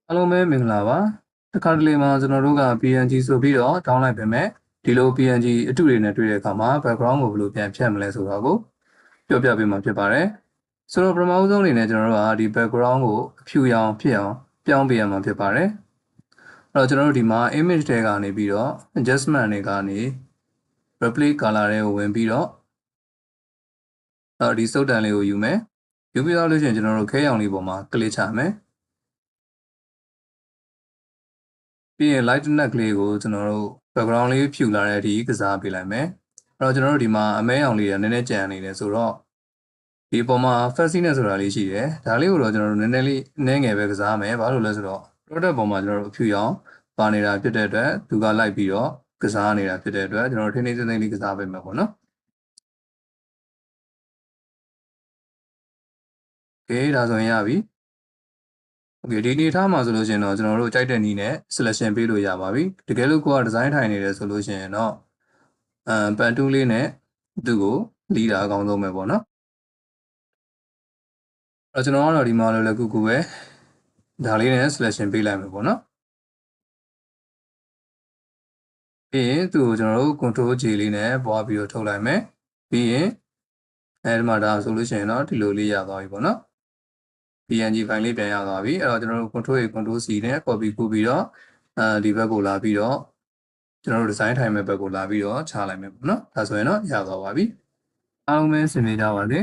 အားလုံးပဲမင်္ဂလာပါတစ်ခါတလေမှာကျွန်တော်တို့က PNG ဆိုပြီးတော့ down လိုက်ပြင်မဲ့ဒီလို PNG အတုတွေနဲ့တွေ့တဲ့အခါမှာ background ကိုဘယ်လိုပြန်ဖြတ်မလဲဆိုတော့ကိုပြောပြပေးမှာဖြစ်ပါတယ်ဆိုတော့ပထမဆုံးအနေနဲ့ကျွန်တော်တို့ကဒီ background ကိုအဖြူရောင်ဖြစ်အောင်ပြောင်းပေးရမှာဖြစ်ပါတယ်အဲ့တော့ကျွန်တော်တို့ဒီမှာ image တွေကနေပြီးတော့ adjustment တွေကနေ replace color တွေကိုဝင်ပြီးတော့ဒီစုပ်တန်လေးကိုယူမယ်ယူပြီးတော့လို့ရှိရင်ကျွန်တော်တို့ခဲရောင်လေးပေါ်မှာ click ချမယ်ပြီးရင် light net ကလေးကိုကျွန်တော်တို့ background လေးဖြူလာတဲ့အထိကစားပေးလိုက်မယ်အဲ့တော့ကျွန်တော်တို့ဒီမှာအမဲရောင်လေးကနည်းနည်းကြံနေတယ်ဆိုတော့ဒီပေါ်မှာ fuzziness ဆိုတာလေးရှိတယ်ဒါလေးကိုတော့ကျွန်တော်တို့နည်းနည်းလေးနည်းငယ်ပဲကစားမယ်ဘာလို့လဲဆိုတော့ product ပေါ်မှာကျွန်တော်တို့အဖြူရောင်ပါနေတာဖြစ်တဲ့အတွက်သူကလိုက်ပြီးတော့ကစားနေတာဖြစ်တဲ့အတွက်ကျွန်တော်တို့ထိန်းသိမ်းသိမ်းလေးကစားပေးမယ်ပေါ့နော်โอเคဒါဆိုရင်ရပြီOkay ဒီအနေထားမှာဆိုလို့ရှိရင်တော့ကျွန်တော်တို့ကြိုက်တဲ့နည်းနဲ့ selection ပေးလို့ရပါပြီတကယ်လို့ကိုက design ထိုင်နေတယ်ဆိုလို့ရှိရင်တော့ပန်တူးလေးနဲ့သူ့ကိုလီးတာအကောင်းဆုံးပဲပေါ့နော်အဲ့ကျွန်တော်ကတော့ဒီမှာလည်းကူကူပဲဒါလေးနဲ့ selection ပေးလိုက်မယ်ပေါ့နော်ပြီးရင်သူ့ကိုကျွန်တော်တို့ control J လေးနဲ့ပွားပြီးတော့ထုတ်လိုက်မယ်ပြီးရင်အဲဒီမှာဒါဆိုလို့ရှိရင်တော့ဒီလိုလေးရသွားပြီပေါ့နော်PNG file လေးပြန်ရသွားပြီအဲ့တော့ကျွန်တော်တို့ control A control C နဲ့ copy ကူးပြီးတော့ဒီဘက်ကိုလာပြီးတော့ကျွန်တော်တို့ design ထိုင်မဲ့ဘက်ကိုလာပြီးတော့ချလိုက်မယ်ပေါ့နော်ဒါဆိုရင်တော့ရသွားပါပြီအားလုံးပဲဆင်ပြေကြပါစေ